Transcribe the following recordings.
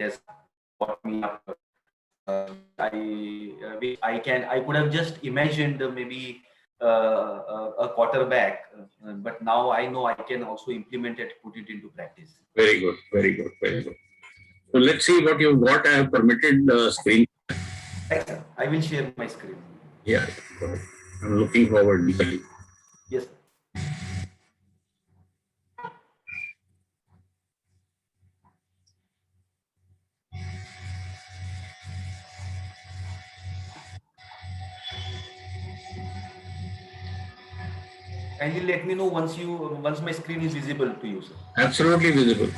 it has brought me up. I could have just imagined maybe a quarterback, but now I know I can also implement it, put it into practice. Very good, very good, very good. So let's see what you've got. I have permitted the screen. Right, sir. I will share my screen. Yeah, I'm looking forward eagerly. Yes. Kindly let me know once my screen is visible to you, sir. Absolutely visible.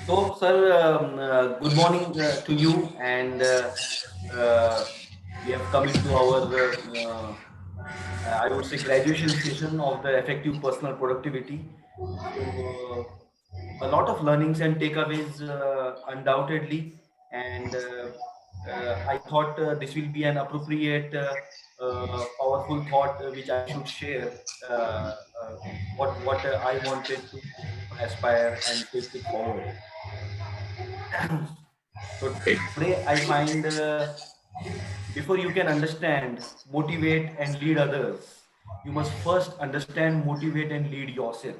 So, sir, good morning to you, and we have come into our, I would say, graduation session of the effective personal productivity. So, a lot of learnings and takeaways, undoubtedly, and I thought this will be an appropriate, powerful thought which I should share. What I wanted to aspire and take it forward. So Okay. today I find, before you can understand, motivate and lead others, you must first understand, motivate and lead yourself.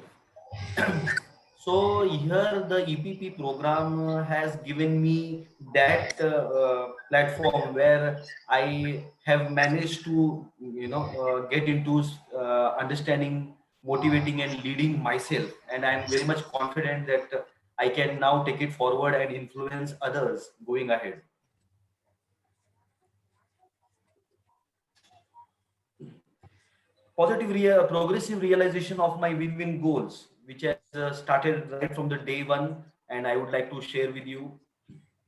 So here the EPP program has given me that platform where I have managed to, get into understanding, motivating and leading myself, and I am very much confident that I can now take it forward and influence others going ahead. Progressive realization of my win-win goals, which has started right from the day one, and I would like to share with you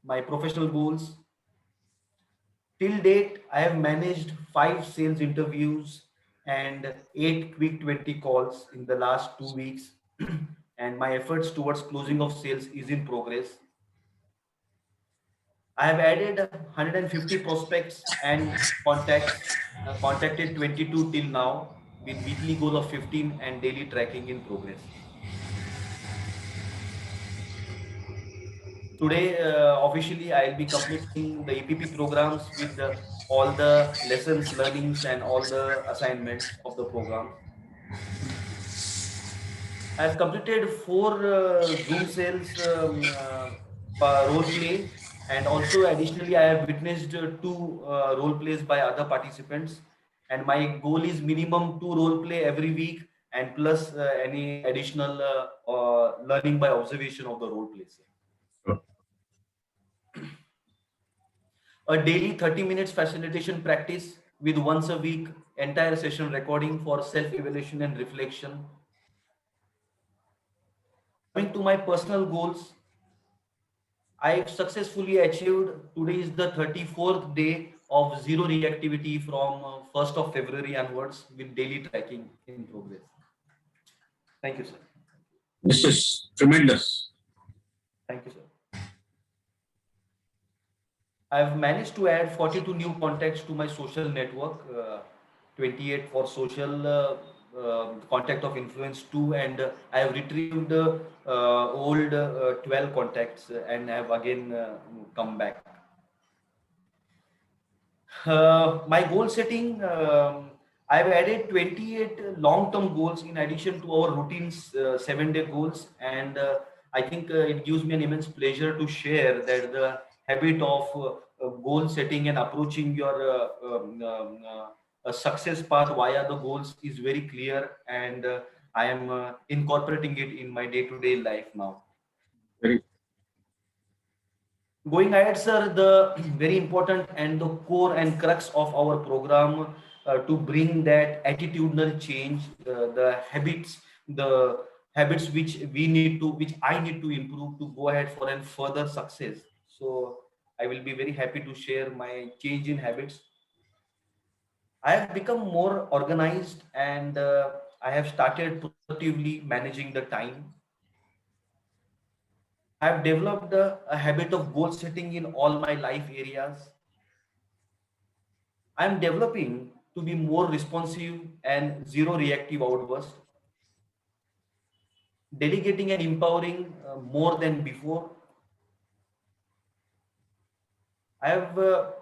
my professional goals. Till date, I have managed 5 sales interviews and 8 quick 20 calls in the last 2 weeks, and my efforts towards closing of sales is in progress. I have added 150 prospects and contacted 22 till now, with weekly goal of 15 and daily tracking in progress. Today, officially, I'll be completing the EPP programs with all the lessons, learnings, and all the assignments of the program. I've completed 4 Zoom sales, role play, and also additionally, I have witnessed 2 role plays by other participants. And my goal is minimum 2 role play every week, and plus any additional learning by observation of the role plays. A daily 30 minutes facilitation practice with once a week entire session recording for self-evaluation and reflection. Coming to my personal goals, I've successfully achieved, today is the 34th day of zero reactivity from 1st of February onwards with daily tracking in progress. Thank you, sir. This is tremendous. Thank you, sir. I've managed to add 42 new contacts to my social network, 28 for social contact of influence 2, and I have retrieved old 12 contacts and have again come back. My goal setting, I've added 28 long-term goals in addition to our routines 7-day goals, and I think it gives me an immense pleasure to share that the habit of goal setting and approaching your a success path via the goals is very clear, and I am incorporating it in my day-to-day life now. Very Going ahead, sir, the very important and the core and crux of our program, to bring that attitudinal change, the habits which I need to improve to go ahead for and further success. So I will be very happy to share my change in habits. I have become more organized, and I have started productively managing the time. I have developed a habit of goal setting in all my life areas. I am developing to be more responsive and zero reactive outburst. delegating and empowering more than before. I will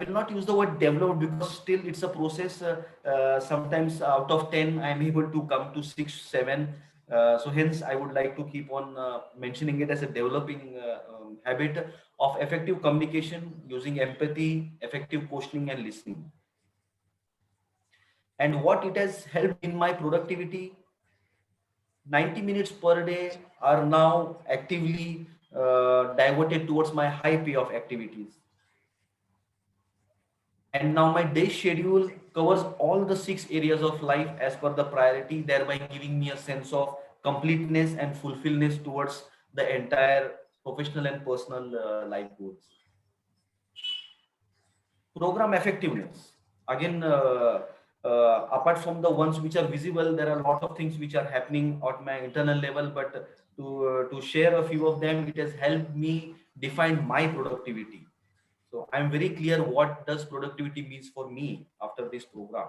not use the word develop because still it's a process. Sometimes out of 10, I'm able to come to 6, 7. So hence, I would like to keep on mentioning it as a developing habit of effective communication using empathy, effective questioning, and listening. And what it has helped in my productivity, 90 minutes per day are now actively diverted towards my high payoff activities. And now my day schedule covers all the 6 areas of life as per the priority, thereby giving me a sense of completeness and fulfillment towards the entire professional and personal life goals. Program effectiveness. Again, apart from the ones which are visible, there are a lot of things which are happening at my internal level, but to share a few of them, it has helped me define my productivity. So I'm very clear what does productivity means for me after this program.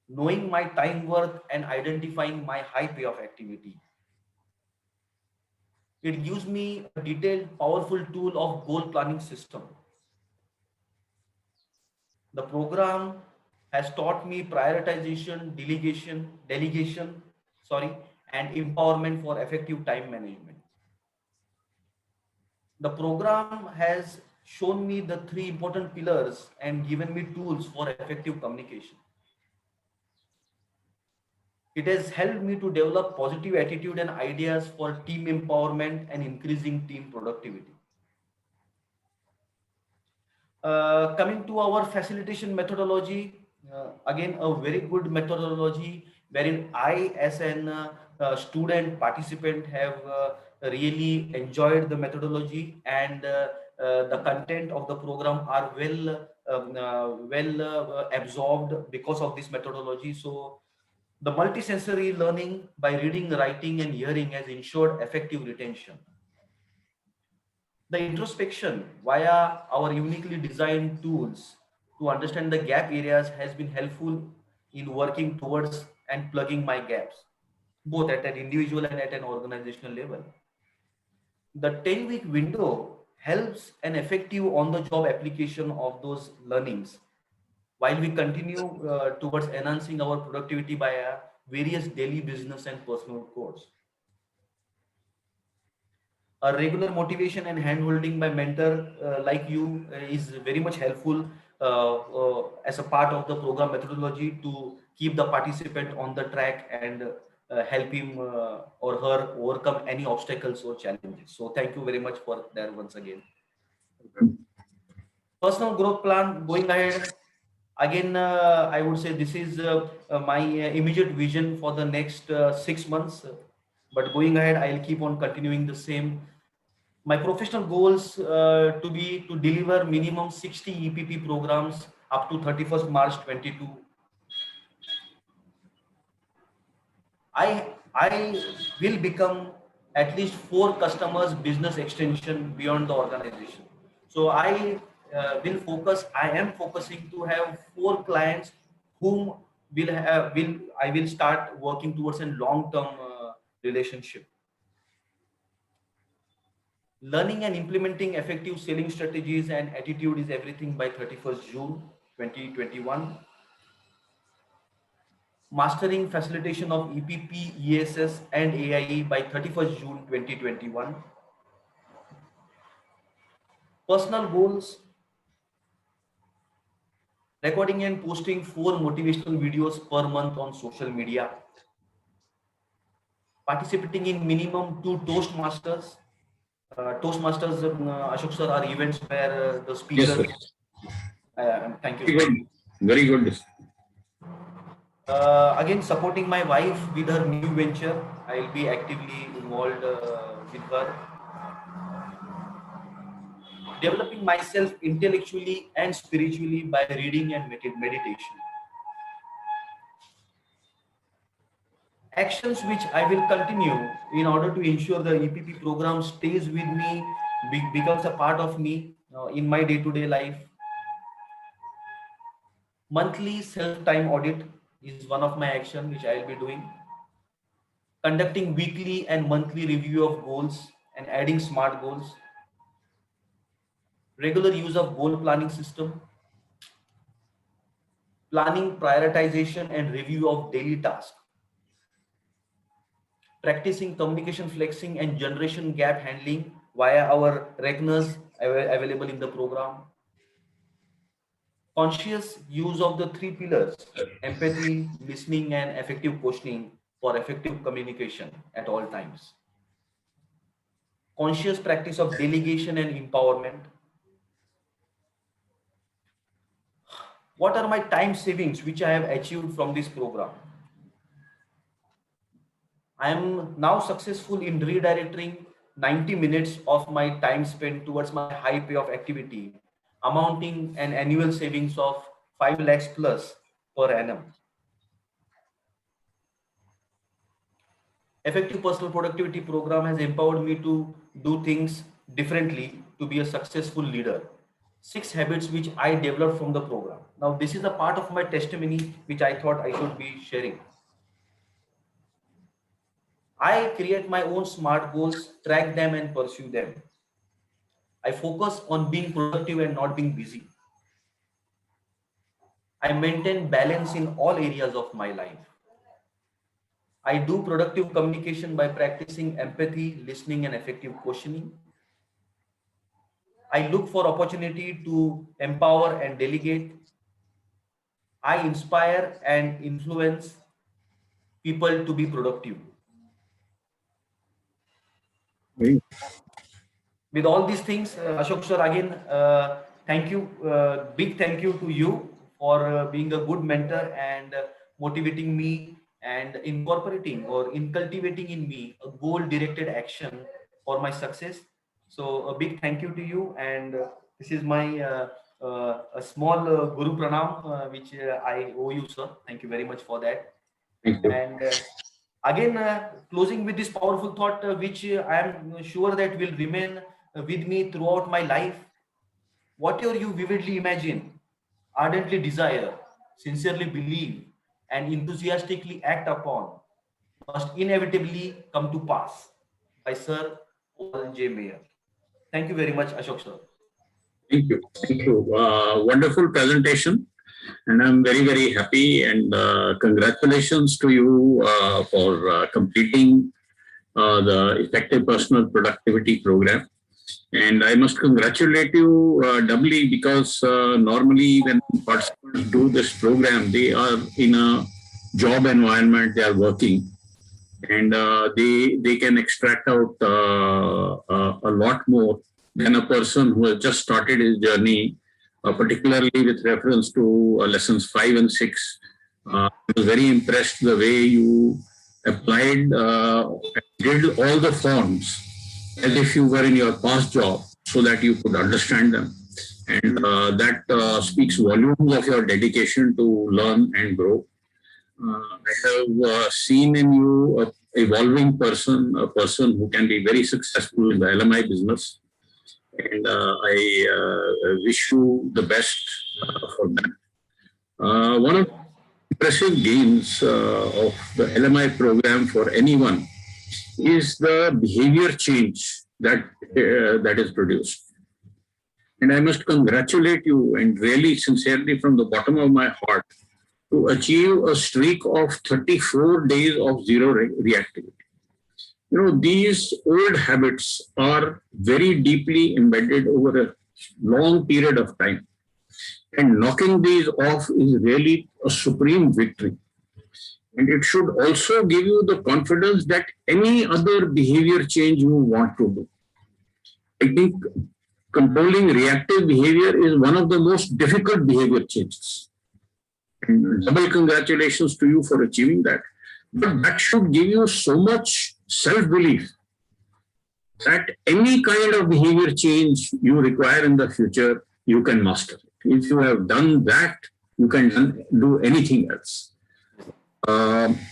Knowing my time worth and identifying my high payoff activity. It gives me a detailed, powerful tool of goal planning system. The program has taught me prioritization, delegation, and empowerment for effective time management. The program has shown me the 3 important pillars and given me tools for effective communication. It has helped me to develop positive attitude and ideas for team empowerment and increasing team productivity. Coming to our facilitation methodology, again, a very good methodology wherein I, as an student participant, have really enjoyed the methodology, and the content of the program are well absorbed because of this methodology. So, the multisensory learning by reading, writing, and hearing has ensured effective retention. The introspection via our uniquely designed tools to understand the gap areas has been helpful in working towards and plugging my gaps, both at an individual and at an organizational level. The 10-week window helps an effective on-the-job application of those learnings while we continue towards enhancing our productivity by various daily business and personal course. A regular motivation and handholding by mentor like you is very much helpful as a part of the program methodology to keep the participant on the track and help him or her overcome any obstacles or challenges. So thank you very much for that once again. Personal growth plan going ahead. Again, I would say this is my immediate vision for the next 6 months. But going ahead, I'll keep on continuing the same. My professional goals to be to deliver minimum 60 EPP programs up to 31st March 22. I will become at least 4 customers business extension beyond the organization. So I am focusing to have 4 clients whom I will start working towards a long-term relationship. Learning and implementing effective selling strategies and attitude is everything by 31st June 2021. Mastering facilitation of EPP, ESS and AIE by 31st June 2021. Personal goals, recording and posting 4 motivational videos per month on social media. Participating in minimum 2 Toastmasters. Toastmasters, Ashok sir, are events where the speakers. Yes, sir. Thank you. Very good. Very good. Again, supporting my wife with her new venture. I'll be actively involved with her. Developing myself intellectually and spiritually by reading and meditation. Actions which I will continue in order to ensure the EPP program stays with me, becomes a part of me in my day-to-day life. Monthly self-time audit is one of my action which I'll be doing. conducting weekly and monthly review of goals and adding SMART goals, regular use of goal planning system, planning, prioritization and review of daily tasks, practicing communication flexing and generation gap handling via our reckoners available in the program, conscious use of the three pillars, empathy, listening and effective questioning for effective communication at all times, conscious practice of delegation and empowerment. What are my time savings which I have achieved from this program? I am now successful in redirecting 90 minutes of my time spent towards my high payoff activity, amounting an annual savings of 5 lakhs plus per annum. Effective personal productivity program has empowered me to do things differently to be a successful leader. 6 habits which I developed from the program. Now, this is a part of my testimony which I thought I should be sharing. I create my own SMART goals, track them and pursue them. I focus on being productive and not being busy. I maintain balance in all areas of my life. I do productive communication by practicing empathy, listening and effective questioning. I look for opportunity to empower and delegate. I inspire and influence people to be productive. With all these things, Ashok sir, again, thank you, big thank you to you for being a good mentor and motivating me and incorporating or incultivating in me a goal-directed action for my success. So a big thank you to you, and this is my a small Guru Pranam, which I owe you, sir. Thank you very much for that. Thank you. And again, closing with this powerful thought, which I am sure that will remain with me throughout my life. Whatever you vividly imagine, ardently desire, sincerely believe, and enthusiastically act upon must inevitably come to pass. By Sir Paul J. Mayer. Thank you very much, Ashok sir. Thank you. Thank you. Wonderful presentation. And I'm very, very happy, and congratulations to you for completing the Effective Personal Productivity Program. And I must congratulate you doubly, because normally when participants do this program, they are in a job environment, they are working, and they can extract out a lot more than a person who has just started his journey, particularly with reference to lessons 5 and 6. I was very impressed the way you applied, did all the forms as if you were in your past job, so that you could understand them. And that speaks volumes of your dedication to learn and grow. I have seen in you an evolving person, a person who can be very successful in the LMI business. And I wish you the best for that. One of the impressive gains of the LMI program for anyone is the behavior change that is produced. And I must congratulate you, and really sincerely from the bottom of my heart, to achieve a streak of 34 days of zero reactivity. You know, these old habits are very deeply embedded over a long period of time. And knocking these off is really a supreme victory. And it should also give you the confidence that any other behavior change you want to do. I think controlling reactive behavior is one of the most difficult behavior changes. And double congratulations to you for achieving that. But that should give you so much self-belief that any kind of behavior change you require in the future, you can master it. If you have done that, you can do anything else.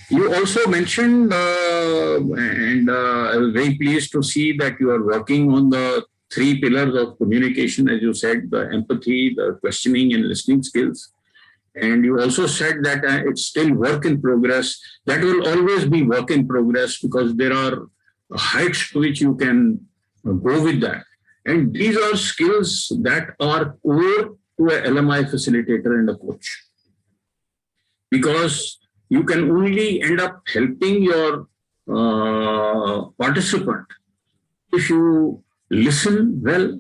You also mentioned, and I was very pleased to see that you are working on the 3 pillars of communication, as you said, the empathy, the questioning and listening skills. And you also said that it's still work in progress. That will always be work in progress because there are heights to which you can go with that. And these are skills that are core to a LMI facilitator and a coach. Because you can only end up helping your participant if you listen well,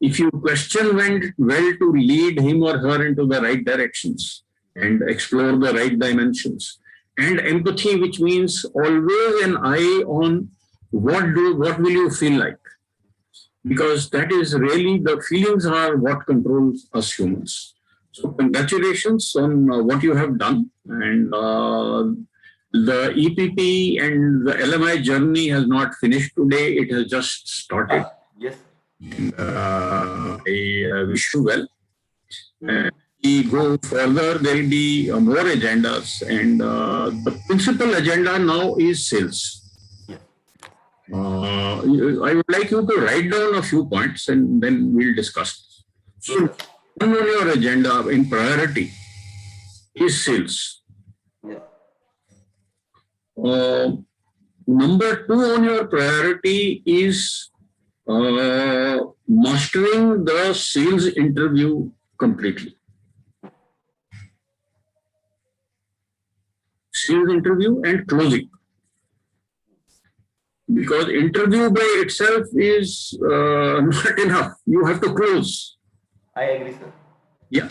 if you question well to lead him or her into the right directions and explore the right dimensions, and empathy, which means always an eye on what will you feel like, because that is really, the feelings are what controls us humans. So congratulations on what you have done, and the EPP and the LMI journey has not finished today, it has just started. Yes. I wish you well. We go further, there will be more agendas, and the principal agenda now is sales. I would like you to write down a few points and then we'll discuss. So, one on your agenda in priority is sales. Number 2 on your priority is mastering the sales interview completely. Sales interview and closing. Because interview by itself is not enough. You have to close. I agree, sir. Yeah.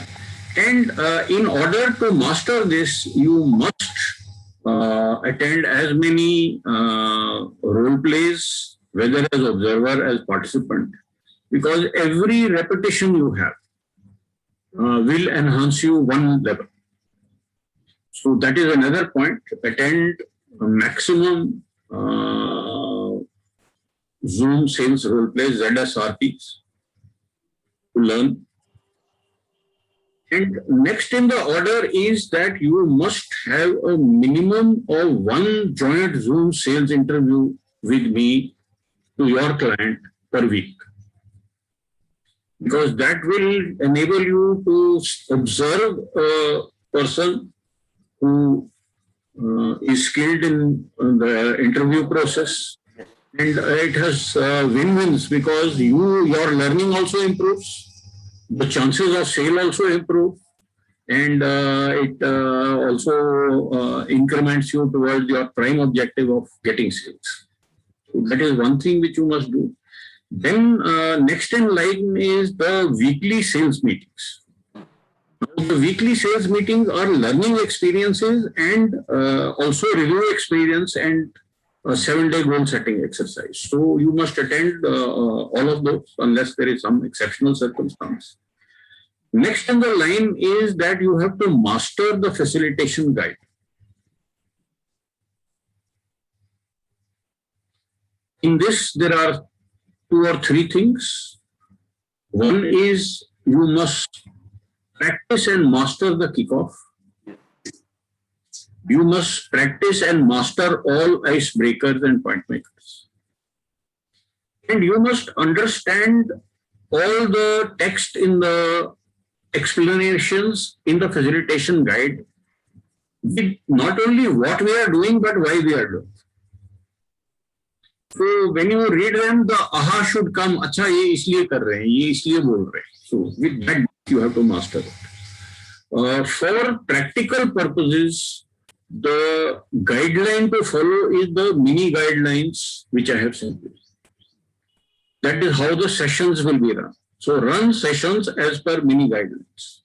And in order to master this, you must attend as many role plays, whether as observer, as participant, because every repetition you have will enhance you one level. So that is another point. Attend a maximum Zoom sales role plays, ZSRPs, to learn. And next in the order is that you must have a minimum of 1 joint Zoom sales interview with me to your client per week. Because that will enable you to observe a person who is skilled in the interview process. And it has win-wins because your learning also improves. The chances of sale also improve, and it also increments you towards your prime objective of getting sales. So that is one thing which you must do. Then next in line is the weekly sales meetings. Now, the weekly sales meetings are learning experiences and also review experience and a 7-day goal setting exercise. So you must attend all of those unless there is some exceptional circumstance. Next in the line is that you have to master the facilitation guide. In this, there are 2 or 3 things. One is you must practice and master the kickoff. You must practice and master all icebreakers and point makers. And you must understand all the text in the explanations in the facilitation guide with not only what we are doing, but why we are doing. So when you read them, the aha should come, acha ye isliye kar rahe hain, ye isliye bol rahe hain. So with that, you have to master it. For practical purposes, the guideline to follow is the mini guidelines which I have sent you. That is how the sessions will be run. So run sessions as per mini guidelines.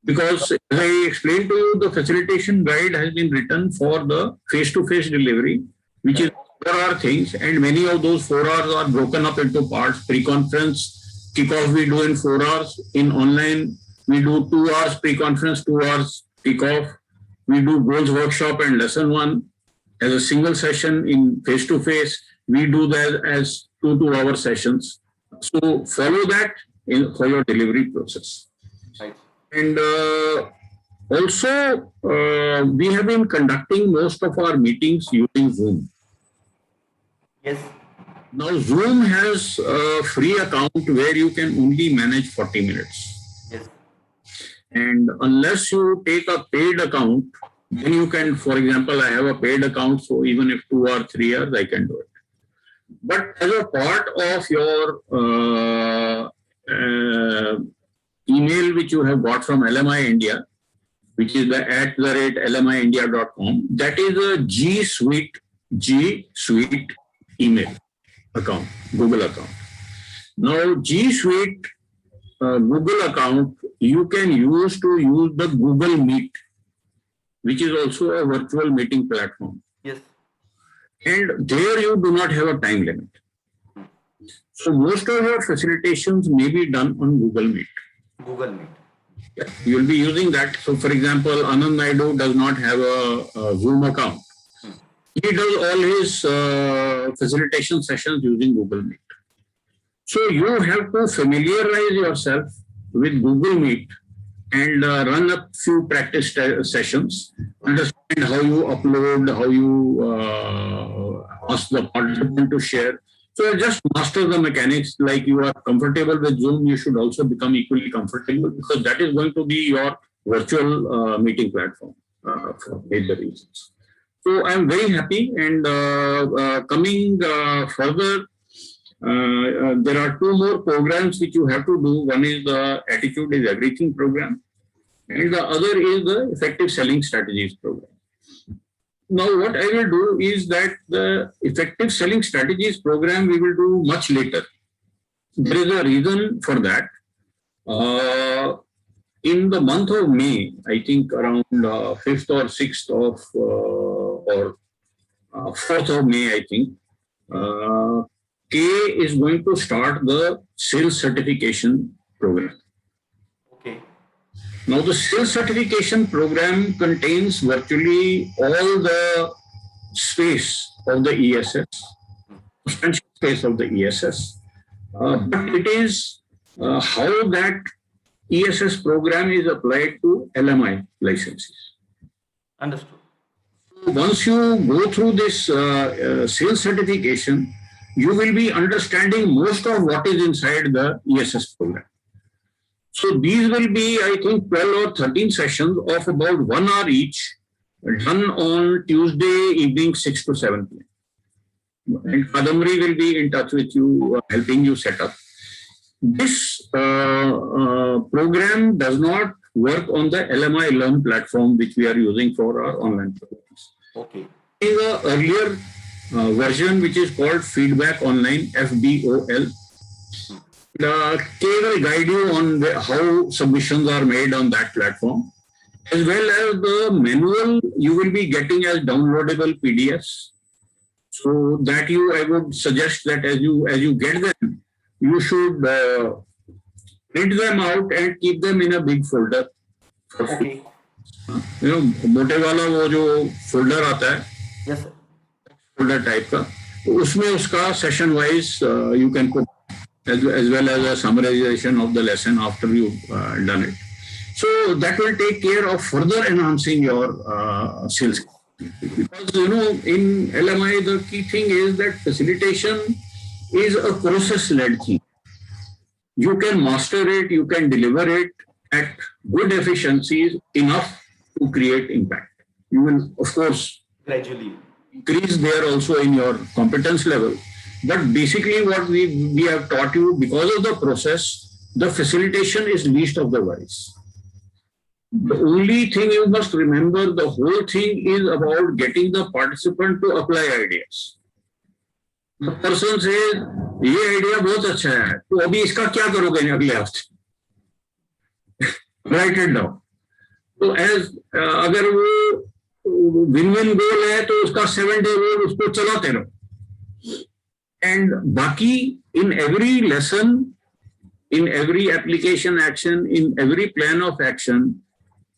Because as I explained to you, the facilitation guide has been written for the face-to-face delivery, which is 4-hour things, and many of those 4 hours are broken up into parts. Pre-conference kickoff we do in 4 hours. In online, we do 2 hours pre-conference, 2 hours kickoff. We do goals workshop and lesson 1 as a single session. In face-to-face, we do that as 2 2-hour sessions. So follow that for your delivery process. Right. And also, we have been conducting most of our meetings using Zoom. Yes. Now, Zoom has a free account where you can only manage 40 minutes. Yes. And unless you take a paid account, then you can, for example, I have a paid account, so even if 2 or 3 years, I can do it. But as a part of your email which you have got from LMI India, which is the @lmiindia.com, that is a G Suite email account, Google account. Now, G Suite Google account, you can use to use the Google Meet, which is also a virtual meeting platform. Yes. And there you do not have a time limit. So most of your facilitations may be done on Google Meet. Google Meet. Yeah, you will be using that. So for example, Anand Naidu does not have a Zoom account. He does all his facilitation sessions using Google Meet. So you have to familiarize yourself with Google Meet and run a few practice sessions, understand how you upload, how you ask the participant to share. So just master the mechanics. Like you are comfortable with Zoom, you should also become equally comfortable, because that is going to be your virtual meeting platform for major reasons. So I'm very happy. And coming further, there are 2 more programs which you have to do. One is the Attitude is Everything program, and the other is the Effective Selling Strategies program. Now, what I will do is that the Effective Selling Strategies program we will do much later. There is a reason for that. In the month of May, I think around 5th or 6th of or 4th of May, I think, K is going to start the sales certification program. Okay. Now, the sales certification program contains virtually all the space of the ESS, substantial space of the ESS, but it is how that ESS program is applied to LMI licenses. Understood. Once you go through this sales certification, you will be understanding most of what is inside the ESS program. So these will be, I think, 12 or 13 sessions of about 1 hour each, done on Tuesday evening, 6 to 7 p.m. And Kadamri will be in touch with you, helping you set up. This program does not work on the LMI Learn platform, which we are using for our online programs. Okay. In the earlier version, which is called Feedback Online, FBOL, K will guide you on how submissions are made on that platform, as well as the manual you will be getting as downloadable PDFs. So that I would suggest that as you get them, you should print them out and keep them in a big folder. Okay. You know, मोटे वाला वो जो folder आता है, Yes, sir. Folder type का, उसमें उसका session wise you can put as well as a summarization of the lesson after you've done it. So that will take care of further enhancing your sales. Because, you know, in LMI, the key thing is that facilitation is a process-led thing. You can master it, you can deliver it at good efficiencies enough to create impact. You will, of course, Gradually increase there also in your competence level. But basically what we have taught you, because of the process, the facilitation is least of the worries. The only thing you must remember, the whole thing is about getting the participant to apply ideas. The person says, ये idea बहुत अच्छा है, तो अभी इसका क्या करोगे अगले हफ्ते? Write it down. तो अगर वो win-win goal है, तो उसका 7-day goal उसको चलाते रहो. And baki, in every lesson, in every application action, in every plan of action,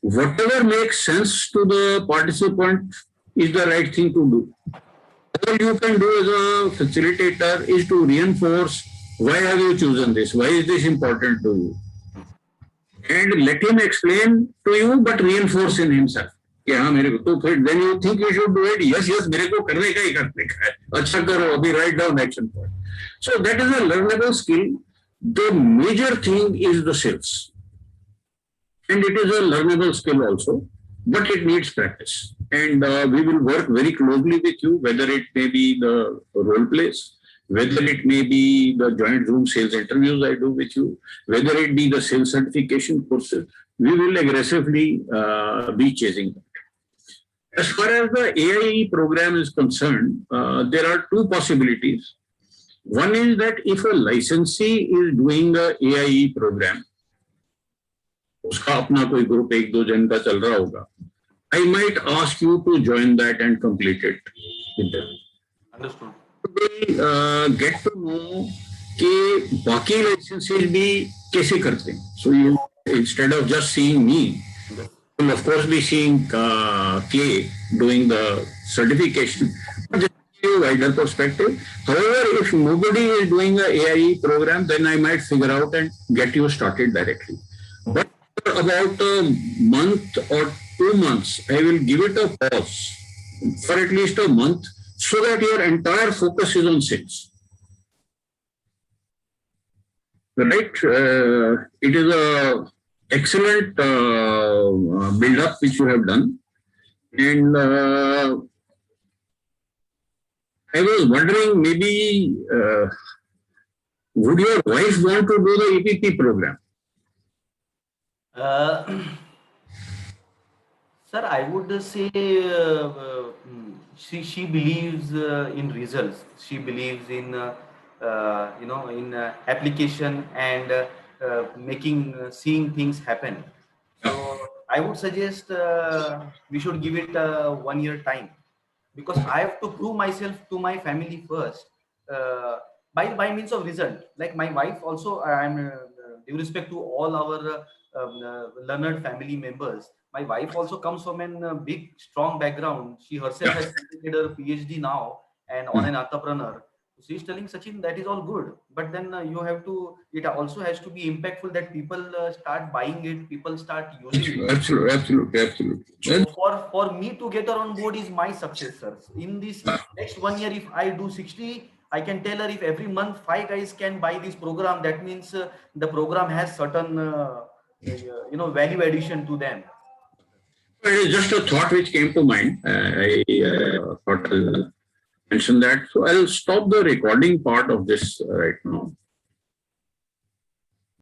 whatever makes sense to the participant is the right thing to do. All you can do as a facilitator is to reinforce why have you chosen this, why is this important to you, and let him explain to you, but reinforce in himself. हाँ मेरे को तो फिर then you think you should do it. Yes, मेरे को करने का ही करने का है. अच्छा करो, अभी write down action point. So that is a learnable skill. The major thing is the sales. and it is a learnable skill also, but it needs practice. And we will work very closely with you, whether it may be the role plays, whether it may be the joint Zoom sales interviews I do with you, whether it be the sales certification courses, we will aggressively be chasing that. As far as the AIE program is concerned, there are two possibilities. One is that if a licensee is doing a AIE program, उसका अपना कोई group एक दो जन का चल रहा होगा, I might ask you to join that and complete it with them. Understood. They get to know कि बाकी licenses भी कैसे करते हैं. So you, instead of just seeing me, you will of course be seeing K doing the certification. But just give you a wider perspective. However, if nobody is doing a AIE program, then I might figure out and get you started directly. But about a month or 2 months, I will give it a pause for at least a month so that your entire focus is on sales. Right? It is a excellent build-up which you have done. And I was wondering, maybe would your wife want to do the EPP program? Sir, I would say she believes in results. She believes in in application and seeing things happen. So I would suggest we should give it 1 year time, because I have to prove myself to my family first by means of result. Like my wife also, I'm due respect to all our learned family members. My wife also comes from a big, strong background. She herself has completed her PhD now and on an entrepreneur. So she's telling Sachin that is all good, but then you have to. It also has to be impactful that people start buying it, people start using it. Absolutely. So for me to get her on board is my success, sir. In this next 1 year, if I do 60, I can tell her if every month 5 guys can buy this program, that means the program has certain value addition to them. It is just a thought which came to mind. I thought I'll mention that. So I'll stop the recording part of this right now.